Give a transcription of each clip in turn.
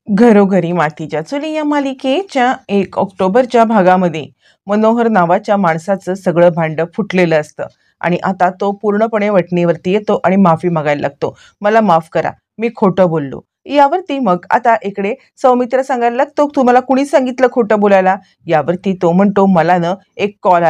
घरोघरी मातीच्या चुली या मालिकेच्या 1 ऑक्टोबरच्या भागामध्ये मनोहर नावाच्या माणसाचं सगळं भांडं फुटलेलं असतं आणि आता तो पूर्णपणे वटणीवरती येतो आणि माफी मागायला लागतो. मला माफ करा, मी खोटं बोललो. यावरती मग आता इकडे सौमित्र सांगायला लागतो, तुम्हाला कुणी सांगितलं खोटं बोलायला? यावरती तो म्हणतो, मला ना एक कॉल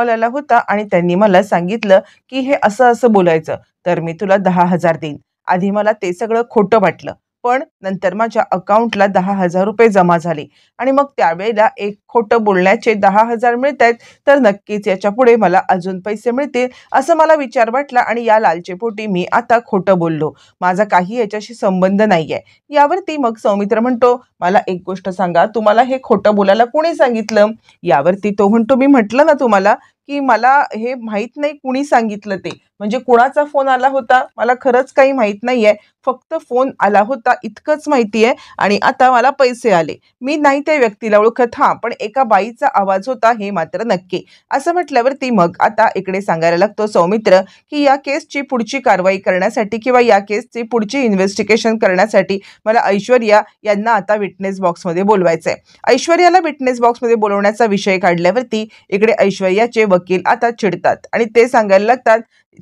आला होता आणि त्यांनी मला सांगितलं की हे असं असं बोलायचं, तर मी तुला 10,000 देईन. आधी मला ते सगळं खोटं वाटलं, पण नंतर माझ्या अकाउंटला 10,000 रुपये जमा झाले आणि मग त्यावेळेला एक खोटं बोलण्याचे 10,000 मिळतायत, तर नक्कीच याच्या पुढे मला अजून पैसे मिळतील असं मला विचार वाटला आणि या लालचेपोटी मी आता खोटं बोललो. माझा काही याच्याशी संबंध नाहीये. यावरती मग सौमित्र म्हणतो, मला एक गोष्ट सांगा, तुम्हाला हे खोटं बोलायला कोणी सांगितलं? यावरती तो म्हणतो, मी म्हटलं ना तुम्हाला की मला हे माहित नाही कुणी सांगितलं ते. म्हणजे कुणाचा फोन आला होता मला खरंच काही माहित नाहीये. फक्त फोन आला होता इतकंच माहिती आहे आणि आता मला पैसे आले. मी नाही त्या व्यक्तीला ओळखत, हां, पण एका बाईचा आवाज होता हे मात्र नक्की. असं म्हटल्यावरती मग आता इकडे सांगायला लागतो सौमित्र, की या केसची पुढची कारवाई करण्यासाठी किंवा या केसची पुढची इन्व्हेस्टिगेशन करण्यासाठी मला ऐश्वर्या यांना आता विटनेस बॉक्समध्ये बोलवायचंय. ऐश्वर्याला विटनेस बॉक्समध्ये बोलवण्याचा विषय काढल्यावरती इकडे ऐश्वर्याचे वकील आता चिडतात आणि ते सांगायला लागतात,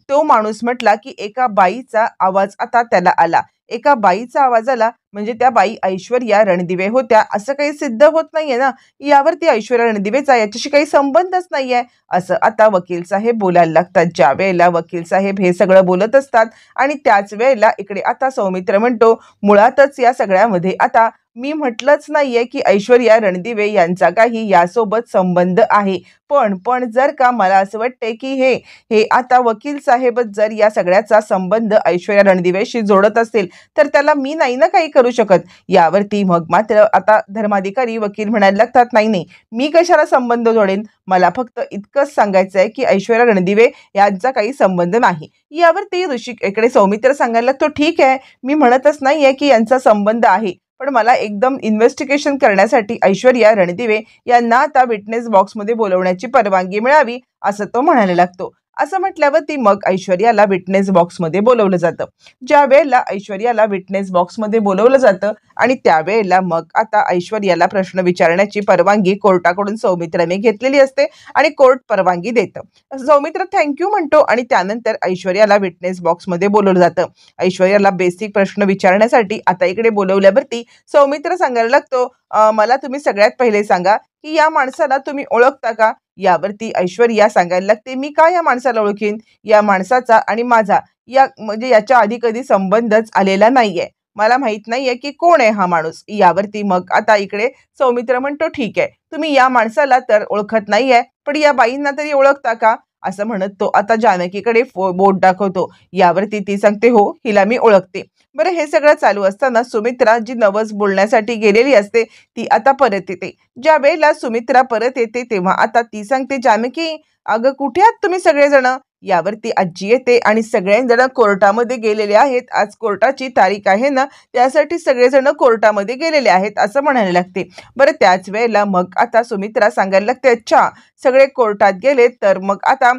तो माणूस म्हटला की एका बाईचा आवाज आता त्याला आला. एका बाईचा आवाज आला म्हणजे त्या बाई ऐश्वर्या रणदिवे होत्या असं काही सिद्ध होत नाहीये ना. यावरती ऐश्वर्या रणदिवेचा याच्याशी काही संबंधच नाहीये असं आता वकील साहेब बोलायला लागतात. ज्या वेळेला वकील साहेब हे सगळं बोलत असतात आणि त्याच वेळेला इकडे आता सौमित्र म्हणतो, मुळातच या सगळ्यामध्ये आता मी म्हटलंच नाहीये की ऐश्वर्या रणदिवे यांचा काही यासोबत संबंध आहे. पण जर का मला असं वाटतंय की हे हे आता वकील साहेबच जर या सगळ्याचा संबंध ऐश्वर्या रणदिवेशी जोडत असतील, तर त्याला मी नाही ना काही करू शकत. यावरती मग मात्र आता धर्माधिकारी वकील म्हणायला लागतात, नाही नाही, मी कशाला संबंध जोडेन, मला फक्त इतकंच सांगायचं आहे की ऐश्वर्या रणदिवे यांचा काही संबंध नाही. यावरती ऋषिक इकडे सौमित्र सांगायला लागतो, ठीक आहे, मी म्हणतच नाहीये की यांचा संबंध आहे, पण मला एकदम इन्व्हेस्टिगेशन करण्यासाठी ऐश्वर्या रणदिवे यांना आता विटनेस बॉक्समध्ये बोलवण्याची परवानगी मिळावी असं तो म्हणायला लागतो. असं म्हटल्यावरती मग ऐश्वर्याला विटनेस बॉक्समध्ये बोलवलं जातं. ज्या वेळेला ऐश्वर्याला विटनेस बॉक्समध्ये बोलवलं जातं आणि त्यावेळेला मग आता ऐश्वर्याला प्रश्न विचारण्याची परवानगी कोर्टाकडून सौमित्राने घेतलेली असते आणि कोर्ट परवानगी देतं. सौमित्र थँक्यू म्हणतो आणि त्यानंतर ऐश्वर्याला विटनेस बॉक्समध्ये बोलवलं जातं. ऐश्वर्याला बेसिक प्रश्न विचारण्यासाठी आता इकडे बोलवल्यावरती सौमित्र सांगायला लागतो, मला तुम्ही सगळ्यात पहिले सांगा की या माणसाला तुम्ही ओळखता का? यावरती ऐश्वर्या सांगायला लागते, मी का या माणसाला ओळखीन? या माणसाचा आणि माझा म्हणजे याच्या आधी कधी संबंधच आलेला नाहीये. मला माहित नाहीये की कोण आहे हा माणूस. यावरती मग आता इकडे सौमित्र म्हणतो, ठीक आहे, तुम्ही या माणसाला तर ओळखत नाहीये, पण या बाईंना तरी ओळखता का? असं म्हणत तो आता जानकीकडे बोट दाखवतो. यावरती ती सांगते, हो, हिला मी ओळखते. बरं, हे सगळं चालू असताना सुमित्रा जी नवस बोलण्यासाठी गेलेली असते ती आता परत येते. ज्या वेळेला सुमित्रा परत येते तेव्हा आता ती सांगते, जानकी, अगं कुठे आहात तुम्ही सगळेजण? यावरती आजी येते आणि सगळेजण कोर्टामध्ये गेलेले आहेत. आज कोर्टाची तारीख आहे ना, त्यासाठी सगळेजण कोर्टामध्ये गेलेले आहेत असं म्हणायला लागते. बरं, त्याच वेळेला मग आता सुमित्रा सांगायला लागते, अच्छा, सगळे कोर्टात गेले, तर मग आता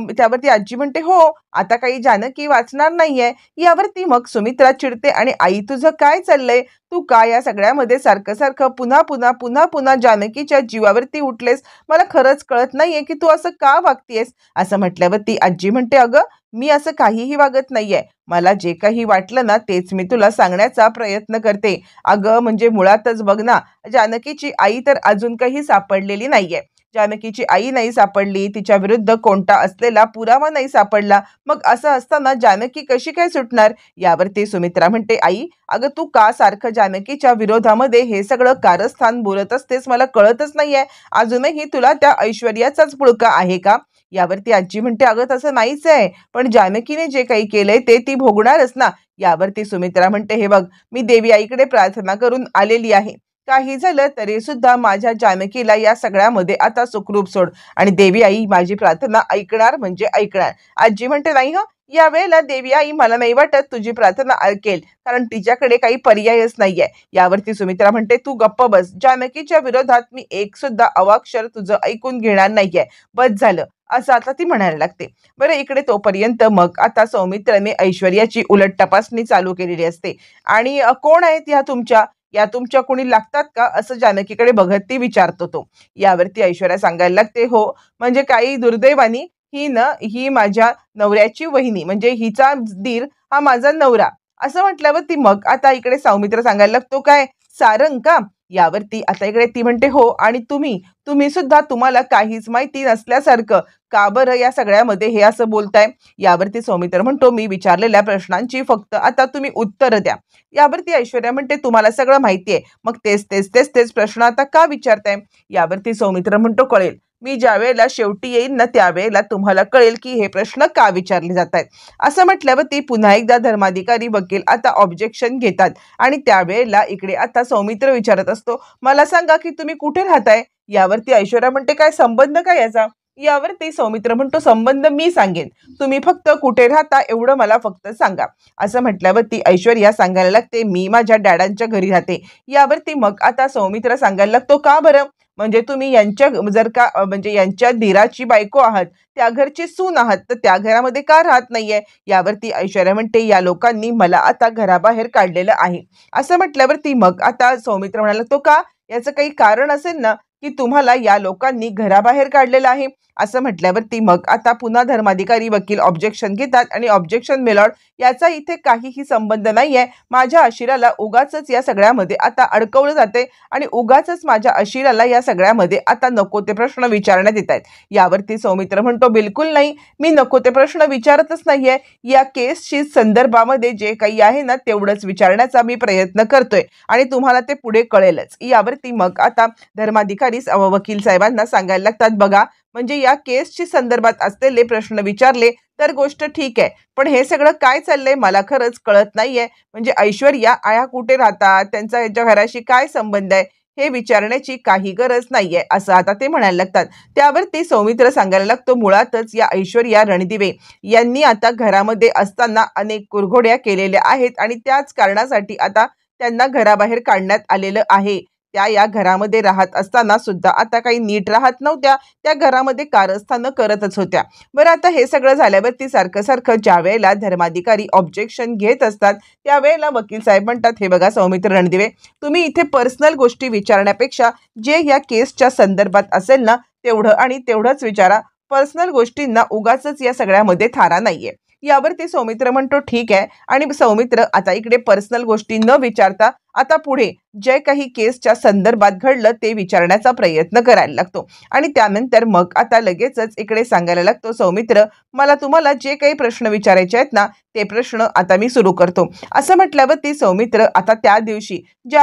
त्यावरती आजी म्हणते, हो, आता काही जानकी वाचणार नाहीये. यावरती मग सुमित्रा चिडते आणि आई, तुझं काय चाललंय? तू का या सगळ्यामध्ये सारखं सारखं पुन्हा पुन्हा पुन्हा पुन्हा जानकीच्या जीवावरती उठलेस? मला खरंच कळत नाहीये की तू असं का वागतेस? असं म्हटल्यावरती आजी म्हणते, अगं, मी असं काहीही वागत नाहीये. मला जे काही वाटलं ना तेच मी तुला सांगण्याचा प्रयत्न करते. अगं, म्हणजे मुळातच बघ ना, जानकीची आई तर अजून काही सापडलेली नाहीये. जानकीची आई नाही सापडली, तिच्या विरुद्ध कोणता असलेला पुरावा नाही सापडला, मग असं असताना जानकी कशी काय सुटणार? यावरती सुमित्रा म्हणते, आई, अगं, तू का सारखं जानकीच्या विरोधामध्ये हे सगळं कारस्थान बोलत असतेस मला कळतच नाहीये. अजूनही तुला त्या ऐश्वर्याचाच पुळका आहे का? यावरती आजी म्हणते, अगं, तसं नाहीच आहे, पण जानकीने जे काही केलंय ते ती भोगणारच ना. यावरती सुमित्रा म्हणते, हे बघ, मी देवी आईकडे प्रार्थना करून आलेली आहे. काही झालं तरी सुद्धा माझ्या जानकीला या सगळ्यामध्ये आता सुखरूप सोड आणि देवी आई माझी प्रार्थना ऐकणार म्हणजे ऐकणार. आजी म्हणते, नाही हं, यावेळेला देवी आई मला नाही वाटत तुझी प्रार्थना ऐकेल, कारण तिच्याकडे काही पर्यायच नाहीये. यावरती सुमित्रा म्हणते तू गप्प बस. जानकीच्या विरोधात मी एक सुद्धा अवाक्षर तुझं ऐकून घेणार नाहीये. बस झालं, असं आता ती म्हणायला लागते. बरं, इकडे तोपर्यंत मग आता सौमित्राने ऐश्वर्याची उलट तपासणी चालू केलेली असते आणि कोण आहेत या तुमच्या कोणी लागतात का, असं जानकीकडे बघत ती विचारतो तो. यावरती ऐश्वर्या सांगायला लागते, हो म्हणजे काही दुर्दैवानी ही माझ्या नवऱ्याची वहिनी, म्हणजे हिचा दीर हा माझा नवरा. असं म्हटल्यावर ती मग आता इकडे सौमित्र सांगायला लागतो, काय सारंग का? यावरती आता इकडे ती म्हणते, हो आणि तुम्ही सुद्धा तुम्हाला काहीच माहिती नसल्यासारखं का बरं या सगळ्यामध्ये हे असं बोलताय? यावरती सौमित्र म्हणतो, मी विचारलेल्या प्रश्नांची फक्त आता तुम्ही उत्तर द्या. यावरती ऐश्वर्या म्हणते, तुम्हाला सगळं माहितीये, मग तेच प्रश्न आता का विचारताय? यावरती सौमित्र म्हणतो, कळेल मी ज्या वेळेला शेवटी येईल ना त्यावेळेला तुम्हाला कळेल की हे प्रश्न का विचारले जात आहेत. असं म्हटल्यावर ती पुन्हा एकदा धर्माधिकारी वकील आता ऑब्जेक्शन घेतात आणि त्यावेळेला इकडे आता सौमित्र विचारत असतो, मला सांगा की तुम्ही कुठे राहताय? यावरती ऐश्वर्या म्हणते, काय संबंध काय याचा? यावरती सौमित्र म्हणतो, संबंध मी सांगेन, तुम्ही फक्त कुठे राहता एवढं मला फक्त सांगा. असं म्हटल्यावर ती ऐश्वर्या सांगायला लागते, मी माझ्या डॅडांच्या घरी राहते. यावरती मग आता सौमित्र सांगायला लागतो, का बरं? म्हणजे तुम्ही यांच्या धीराची बायको आहात, त्या घरची सून आहात, तर त्या घरामध्ये का राहत नाहीये? यावरती ऐश्वर्या म्हणते, या लोकांनी मला आता घराबाहेर काढलेलं आहे. असं म्हटल्यावर ती मग आता सौमित्र म्हणाला, तो का? याचं काही कारण असेल ना की तुम्हाला या लोकांनी घराबाहेर काढलेलं आहे. असं म्हटल्यावर ती मग आता पुन्हा धर्माधिकारी वकील ऑब्जेक्शन घेतात आणि ऑब्जेक्शन मिलॉर्ड, याचा इथे काहीही संबंध नाहीये. माझ्या अशिराला उगाचच या सगळ्यामध्ये आता अडकवलं जाते आणि उगाचच माझ्या अशिराला या सगळ्यामध्ये आता नको ते प्रश्न विचारण्यात येत आहेत. यावरती सौमित्र म्हणतो, बिलकुल नाही, मी नको ते प्रश्न विचारतच नाहीये. या केसची संदर्भामध्ये जे काही आहे ना तेवढंच विचारण्याचा मी प्रयत्न करतोय आणि तुम्हाला ते पुढे कळेलच. यावरती मग आता धर्माधिकारी वकील साहेबांना सांगायला लागतात, बघा म्हणजे या केसची संदर्भात असलेले प्रश्न विचारले तर गोष्ट ठीक आहे, पण हे सगळं काय चाललंय मला खरंच कळत नाहीये. म्हणजे ऐश्वर्या आया कुठे राहतात, त्यांचा याच्या घराशी काय संबंध आहे हे विचारण्याची काही गरज नाहीये, असं आता ते म्हणायला लागतात. त्यावरती सौमित्र सांगायला लागतो, मुळातच या ऐश्वर्या रणदिवे यांनी आता घरामध्ये असताना अनेक कुरघोड्या केलेल्या आहेत आणि त्याच कारणासाठी आता त्यांना घराबाहेर काढण्यात आलेलं आहे. त्या या घरामध्ये राहत असताना सुद्धा आता काही नीट राहत नव्हत्या, त्या घरामध्ये कारस्थानं करतच होत्या. बरं, आता हे सगळं झाल्यावरती सारखं ज्या वेळेला धर्माधिकारी ऑब्जेक्शन घेत असतात त्यावेळेला वकील साहेब म्हणतात, हे बघा सौमित्र रणदिवे, तुम्ही इथे पर्सनल गोष्टी विचारण्यापेक्षा जे या केसच्या संदर्भात असेल ना तेवढं आणि तेवढंच विचारा. पर्सनल गोष्टींना उगाचच या सगळ्यामध्ये थारा नाहीये. यावरती सौमित्र म्हणतो, ठीक आहे. आणि सौमित्र आता इकडे पर्सनल गोष्टी न विचारता आता पुढे जे काही केसच्या संदर्भात घडलं ते विचारण्याचा प्रयत्न करायला लागतो आणि त्यानंतर मग आता लगेचच इकडे सांगायला लागतो, सौमित्र मला तुम्हाला जे काही प्रश्न विचारायचे आहेत ना ते प्रश्न आता मी सुरू करतो. असं म्हटल्यावर ती सौमित्र आता ज्या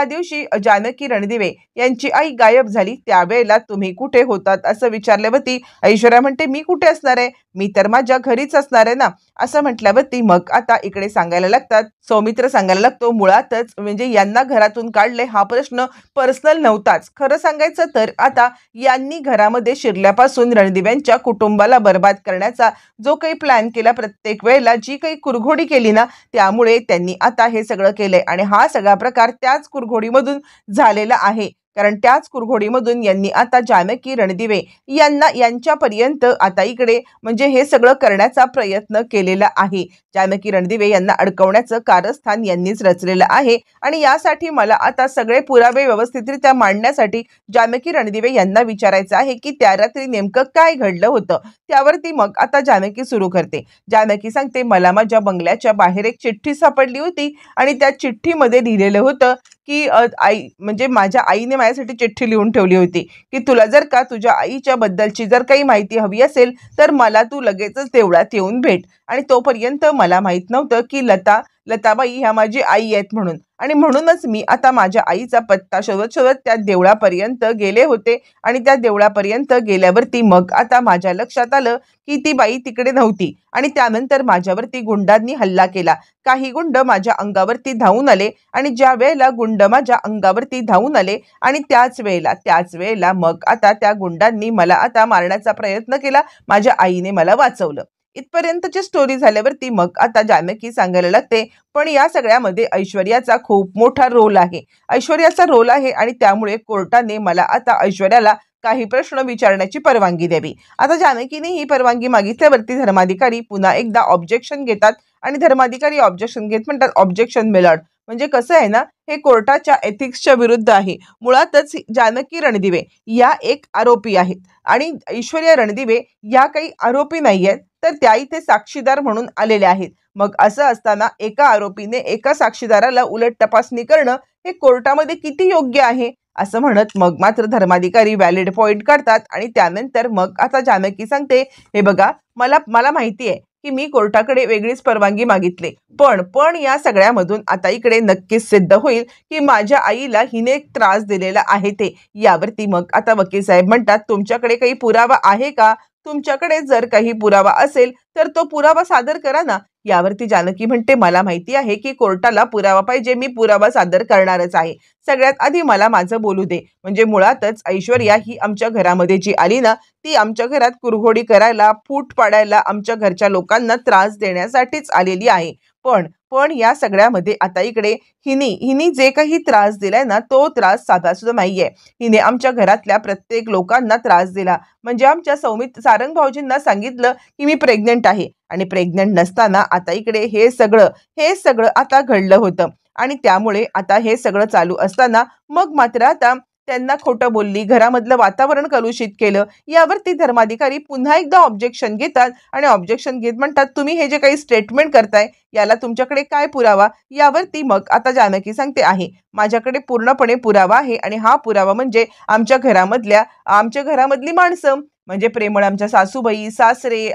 दिवशी जानकी रणदिवे यांची आई गायब झाली त्यावेळेला तुम्ही कुठे होतात असं विचारल्यावर ती ऐश्वर्या म्हणते, मी कुठे असणार आहे, मी तर माझ्या घरीच असणार आहे ना. असं म्हटल्यावर ती मग आता इकडे सांगायला लागतात, सौमित्र सांगायला लागतो, मुळातच म्हणजे यांना घरातून काढले हा प्रश्न पर्सनल नव्हताच. खरं सांगायचं तर आता यांनी घरामध्ये शिरल्यापासून रणदिव्यांच्या कुटुंबाला बर्बाद करण्याचा जो काही प्लॅन केला, प्रत्येक वेळेला जी काही कुरघोडी केली ना त्यामुळे त्यांनी आता हे सगळं केलंय आणि हा सगळा प्रकार त्याच कुरघोडीमधून झालेला आहे. कारण त्याच कुरघोडीमधून यांनी आता जानकी रणदिवे यांच्यापर्यंत आता इकडे म्हणजे हे सगळं करण्याचा प्रयत्न केलेला आहे. जानकी रणदिवे यांना अडकवण्याचं कारस्थान यांनीच रचलेलं आहे आणि यासाठी मला आता सगळे पुरावे व्यवस्थितरित्या मांडण्यासाठी जानकी रणदिवे यांना विचारायचं आहे की त्या रात्री नेमकं काय घडलं होतं. त्यावरती मग आता जानकी सुरू करते. जानकी सांगते, मला माझ्या बंगल्याच्या बाहेर एक चिठ्ठी सापडली होती आणि त्या चिठ्ठीमध्ये लिहिलेलं होतं की आई म्हणजे माझ्या आईने माझ्यासाठी चिठ्ठी लिहून ठेवली होती की तुला जर का तुझ्या आईच्या बद्दलची जर काही माहिती हवी असेल तर मला तू लगेचच देवळात येऊन भेट. आणि तोपर्यंत मला माहित नव्हतं की लताबाई ह्या माझी आई आहेत म्हणून, आणि म्हणूनच मी आता माझ्या आईचा पत्ता शोधत त्या देवळापर्यंत गेले होते आणि त्या देवळापर्यंत गेल्यावरती मग आता माझ्या लक्षात आलं की ती बाई तिकडे नव्हती आणि त्यानंतर माझ्यावरती गुंडांनी हल्ला केला. काही गुंड माझ्या अंगावरती धावून आले आणि ज्या वेळेला गुंड माझ्या अंगावरती धावून आले आणि त्याच वेळेला मग आता त्या गुंडांनी मला आता मारण्याचा प्रयत्न केला. माझ्या आईने मला वाचवलं. इथपर्यंतची स्टोरी झाल्यावरती मग आता जानकी सांगायला लागते, पण या सगळ्यामध्ये ऐश्वर्याचा खूप मोठा रोल आहे. ऐश्वर्याचा रोल आहे आणि त्यामुळे कोर्टाने मला आता ऐश्वर्याला काही प्रश्न विचारण्याची परवानगी द्यावी. आता जानकीने ही परवानगी मागितल्यावरती धर्माधिकारी पुन्हा एकदा ऑब्जेक्शन घेतात आणि धर्माधिकारी ऑब्जेक्शन घेत म्हणतात, ऑब्जेक्शन मिलर्ड. म्हणजे कसं आहे ना, हे कोर्टाच्या एथिक्सच्या विरुद्ध आहे. मुळातच जानकी रणदिवे या एक आरोपी आहेत आणि ऐश्वर्या रणदिवे या काही आरोपी नाही आहेत, तर त्या इथे साक्षीदार म्हणून आलेल्या आहेत. मग असं असताना एका आरोपीने एका साक्षीदाराला उलट तपासणी करणं हे कोर्टामध्ये किती योग्य आहे असं म्हणत मग मात्र धर्माधिकारी व्हॅलिड पॉइंट काढतात आणि त्यानंतर मग आता जानकी सांगते, हे बघा, मला मला माहिती आहे की मी कोर्टाकडे वेगळीच परवानगी मागितली, पण या सगळ्यामधून आता इकडे नक्कीच सिद्ध होईल की माझ्या आईला हिने त्रास दिलेला आहे ते. यावरती मग आता वकील साहेब म्हणतात, तुमच्याकडे काही पुरावा आहे का? तुमच्याकडे जर काही पुरावा असेल तर तो पुरावा सादर करा ना. यावरती जानकी म्हणते, मला माहिती आहे की कोर्टाला पुरावा पाहिजे, मी पुरावा सादर करणारच आहे. सगळ्यात आधी मला माझं बोलू दे. म्हणजे मुळातच ऐश्वर्या ही आमच्या घरामध्ये जी आली ना, ती आमच्या घरात कुरघोडी करायला, फूट पाडायला, आमच्या घरच्या लोकांना त्रास देण्यासाठीच आलेली आहे. पण या सगळ्यामध्ये आता इकडे हिने जे काही त्रास दिलाय ना, तो त्रास साधा सुद्धा नाहीये. हिने आमच्या घरातल्या प्रत्येक लोकांना त्रास दिला. म्हणजे आमच्या सौमित सारंग भाऊजींना सांगितलं की मी प्रेग्नंट आहे आणि प्रेग्नंट नसताना आता इकडे हे सगळं आता घडलं होतं. आणि त्यामुळे आता हे सगळं चालू असताना मग मात्र आता त्यांना खोटं बोलली, घरामधलं वातावरण कलुषित केलं. यावरती धर्माधिकारी पुन्हा एकदा ऑब्जेक्शन घेतात आणि ऑब्जेक्शन घेत म्हणतात, तुम्ही हे जे काही स्टेटमेंट करताय याला तुमच्याकडे काय पुरावा? यावरती मग आता जानकी सांगते, आहे, माझ्याकडे पूर्णपणे पुरावा आहे आणि हा पुरावा म्हणजे आमच्या घरामधली माणसं, म्हणजे प्रेमळ आमच्या सासूबाई, सासरे,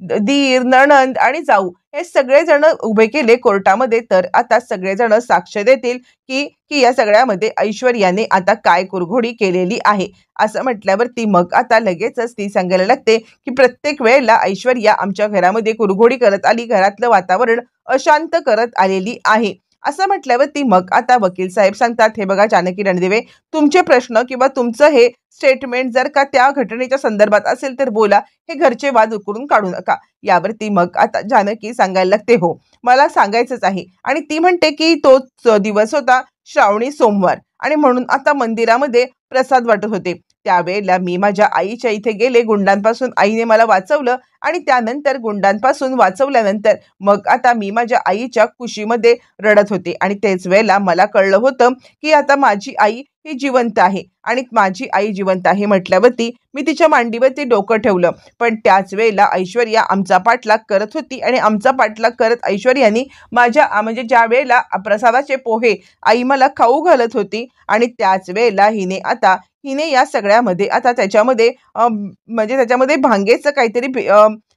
दीर, नणंद आणि जाऊ हे सगळेजण उभे केले कोर्टामध्ये. तर आता सगळेजण साक्ष देतील की या सगळ्यामध्ये ऐश्वर्याने आता काय कुरघोडी केलेली आहे. असं म्हटल्यावरती मग आता लगेचच ती सांगायला लागते की प्रत्येक वेळेला ऐश्वर्या आमच्या घरामध्ये कुरघोडी करत आली, घरातलं वातावरण अशांत करत आलेली आहे. असं म्हटल्यावरती मग आता वकील साहेब सांगतात, हे बघा जानकी रणदिवे, तुमचे प्रश्न किंवा तुमचं हे स्टेटमेंट जर का त्या घटनेच्या संदर्भात असेल तर बोला, हे घरचे वाद उकरून काढू नका. यावरती मग आता जानकी सांगायला लागते, हो, मला सांगायचंच आहे. आणि ती म्हणते की तोच दिवस होता श्रावणी सोमवार आणि म्हणून आता मंदिरामध्ये प्रसाद वाटत होते. त्यावेळेला मी माझ्या आईच्या इथे गेले, गुंडांपासून आईने मला वाचवलं आणि त्यानंतर गुंडांपासून वाचवल्यानंतर मग आता मी माझ्या आईच्या कुशीमध्ये रडत होते आणि तेच वेळेला मला कळलं होतं की आता माझी आई ही जिवंत आहे. आणि माझी आई जिवंत आहे म्हटल्यावरती मी तिच्या मांडीवरती डोकं ठेवलं. पण त्याच वेळेला ऐश्वर्या आमचा पाठलाग करत होती आणि आमचा पाठलाग करत ऐश्वर्याने म्हणजे ज्या वेळेला प्रसादाचे पोहे आई मला खाऊ घालत होती आणि त्याच वेळेला हिने या सगळ्यामध्ये आता त्याच्यामध्ये भांगेचं काहीतरी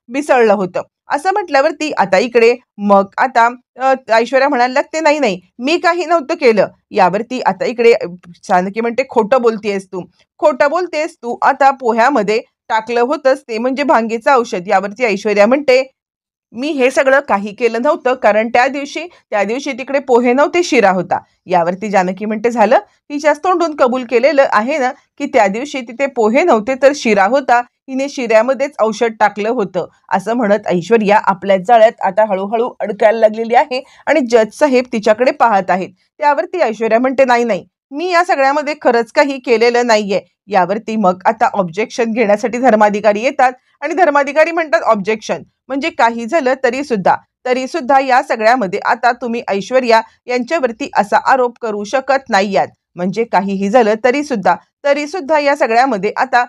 मिसळलं होतं. असं म्हटल्यावरती आता इकडे मग आता ऐश्वर्या म्हणायला लागते, नाही, मी काही नव्हतं केलं. यावरती आता इकडे जानकी म्हणते, खोटं बोलतेस तू. आता पोह्यामध्ये टाकलं होतंस ते म्हणजे भांगेचं औषध. यावरती ऐश्वर्या म्हणते, मी हे सगळं काही केलं नव्हतं, कारण त्या दिवशी तिकडे पोहे नव्हते, शिरा होता. यावरती जानकी म्हणते, झालं, तिच्याच तोंडून कबूल केलेलं आहे ना की त्या दिवशी तिथे पोहे नव्हते तर शिरा होता, हिने शिऱ्यामध्येच औषध टाकलं होतं. असं म्हणत ऐश्वर्या आपल्या जाळ्यात आता हळूहळू अडकायला लागलेली आहे आणि जज साहेब तिच्याकडे पाहत आहेत. त्यावरती ऐश्वर्या म्हणते, नाही, मी या सगळ्यामध्ये खरंच काही केलेलं नाहीये. यावरती मग आता ऑब्जेक्शन घेण्यासाठी धर्माधिकारी येतात आणि धर्माधिकारी म्हणतात, ऑब्जेक्शन म्हणजे काही झालं तरी सुद्धा या सगळ्यामध्ये आता तुम्ही ऐश्वर्या यांच्यावरती असा आरोप करू शकत नाही आहात. म्हणजे काहीही झालं तरी सुद्धा या सगळ्यामध्ये आता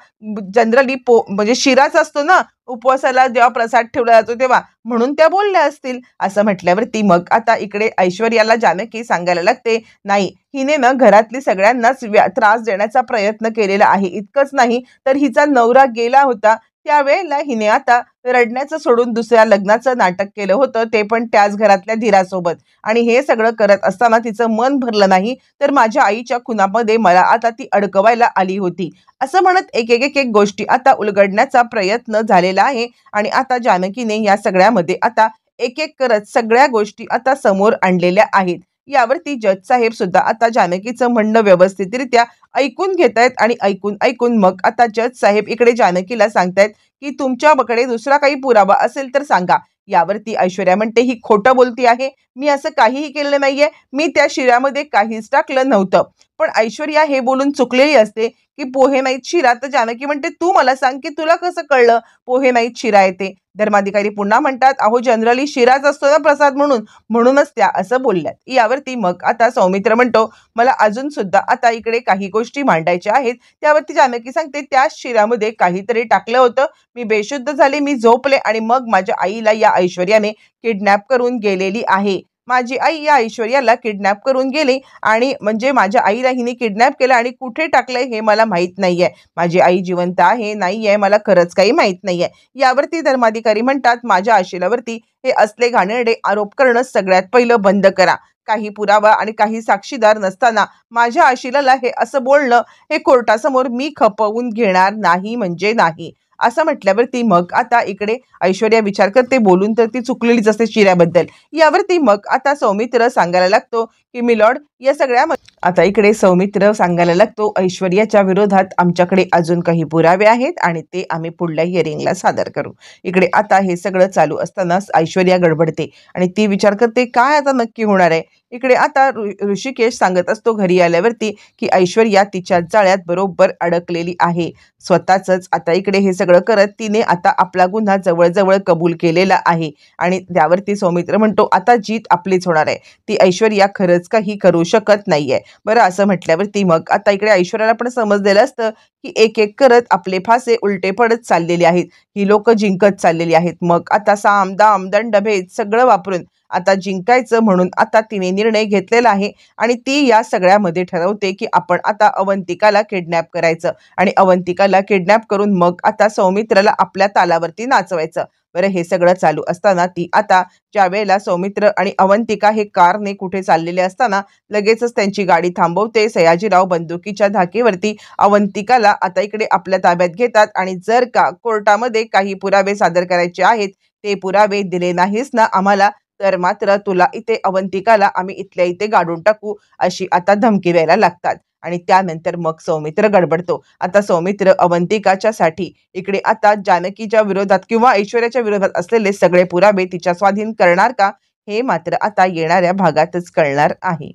जनरली म्हणजे शिराच असतो ना उपवासाला जेव्हा प्रसाद ठेवला जातो तेव्हा, म्हणून त्या बोलल्या असतील. असं म्हटल्यावरती मग आता इकडे ऐश्वर्याला जानकी सांगायला लागते, नाही, हिने ना घरातली सगळ्यांनाच त्रास देण्याचा प्रयत्न केलेला आहे. इतकंच नाही तर हिचा नवरा गेला होता त्यावेळेला हिने आता रडण्याचं सोडून दुसऱ्या लग्नाचं नाटक केलं होतं, ते पण त्याच घरातल्या धीरासोबत. आणि हे सगळं करत असताना तिचं मन भरलं नाही तर माझ्या आईच्या खुनामध्ये मला आता ती अडकवायला आली होती. असं म्हणत एक गोष्टी आता उलगडण्याचा प्रयत्न झालेला आहे आणि आता जानकीने या सगळ्यामध्ये आता एक करत सगळ्या गोष्टी आता समोर आणलेल्या आहेत. यावरती जज साहेब सुद्धा आता जानकीचं म्हणणं व्यवस्थितरित्या ऐकून घेतायत आणि ऐकून मग आता जज साहेब इकडे जानकीला सांगतायत की तुमच्याकडे दुसरा काही पुरावा असेल तर सांगा. यावरती ऐश्वर्या म्हणते, ही खोटं बोलती आहे, मी असं काहीही केलेलं नाहीये, मी त्या शिऱ्यामध्ये काहीच टाकलं नव्हतं. पण ऐश्वर्या हे बोलून चुकलेली असते की पोहे नाहीत शिरा. तर जानकी म्हणते, तू मला सांग की तुला कसं कळलं पोहे नाहीत शिरा येते. धर्माधिकारी पुन्हा म्हणतात, अहो जनरली शिराच असतो ना प्रसाद म्हणून, म्हणूनच त्या असं बोलल्यात. यावरती मग आता सौमित्र म्हणतो, मला अजून सुद्धा आता इकडे काही गोष्टी मांडायच्या आहेत. त्यावरती जानकी सांगते, त्या शिऱ्यामध्ये काहीतरी टाकलं होतं, मी बेशुद्ध झाले, मी झोपले आणि मग माझ्या आईला या ऐश्वर्याने किडनॅप करून गेलेली आहे. माझी आई या ऐश्वर्याला किडनॅप करून गेली आणि म्हणजे माझ्या आईला हिने किडनॅप केलं आणि कुठे टाकलंय हे मला माहित नाहीये. माझी आई जिवंत आहे नाहीये मला खरंच काही माहित नाहीये. यावरती धर्माधिकारी म्हणतात, माझ्या आशिलावरती हे असले घाणेरडे आरोप करणं सगळ्यात पहिलं बंद करा. काही पुरावा आणि काही साक्षीदार नसताना माझ्या आशिलाला हे असं बोलणं हे कोर्टासमोर मी खपवून घेणार नाही म्हणजे नाही. असं म्हटल्यावरती मग आता इकडे ऐश्वर्या विचार करते, बोलून तर ती चुकलेलीच असते शिऱ्याबद्दल. यावरती मग आता सौमित्र सांगायला लागतो की मिलॉर्ड, या सगळ्या आता इकडे सौमित्र सांगायला लागतो, ऐश्वर्याच्या विरोधात आमच्याकडे अजून काही पुरावे आहेत आणि ते आम्ही पुढल्या हिअरिंगला सादर करू. इकडे आता हे सगळं चालू असतानाच ऐश्वर्या गडबडते आणि ती विचार करते, काय आता नक्की होणार आहे. इकडे आता ऋषिकेश सांगत असतो घरी आल्यावरती की ऐश्वर्या तिच्या जाळ्यात बरोबर अडकलेली आहे. स्वतःच आता इकडे हे सगळं करत तिने आता आपला गुन्हा जवळजवळ कबूल केलेला आहे. आणि त्यावरती सौमित्र म्हणतो, आता जीत आपलीच होणार आहे, ती ऐश्वर्या खरंच काही करू शकत नाहीये. बरं, असं म्हटल्यावरती मग आता इकडे ऐश्वर्याला पण समजलेलं असतं की एक एक करत आपले फासे उलटे पडत चाललेले आहेत, ही लोक जिंकत चाललेली आहेत. मग आता साम दाम दंड भेद सगळं वापरून आता जिंकायचं म्हणून आता तिने निर्णय घेतलेला आहे आणि ती या सगळ्यामध्ये ठरवते की आपण आता अवंतिकाला किडनॅप करायचं आणि अवंतिकाला किडनॅप करून मग आता सौमित्रला आपल्या तालावरती नाचवायचं. बरं, हे सगळं चालू असताना ती आता ज्या वेळेला सौमित्र आणि अवंतिका हे कारने कुठे चाललेले असताना लगेचच त्यांची गाडी थांबवते. सयाजीराव बंदुकीच्या धाकेवरती अवंतिकाला आता इकडे आपल्या ताब्यात घेतात आणि जर का कोर्टामध्ये काही पुरावे सादर करायचे आहेत, ते पुरावे दिले नाहीस ना आम्हाला, तर मात्र तुला इथे अवंतिकाला आम्ही इथल्या इथे गाडून टाकू, अशी आता धमकी द्यायला लागतात. आणि त्यानंतर मग सौमित्र गडबडतो. आता सौमित्र अवंतिकाच्या साठी इकडे आता जानकीच्या विरोधात किंवा ऐश्वर्याच्या विरोधात असलेले सगळे पुरावे तिच्या स्वाधीन करणार का, हे मात्र आता येणाऱ्या भागातच कळणार आहे.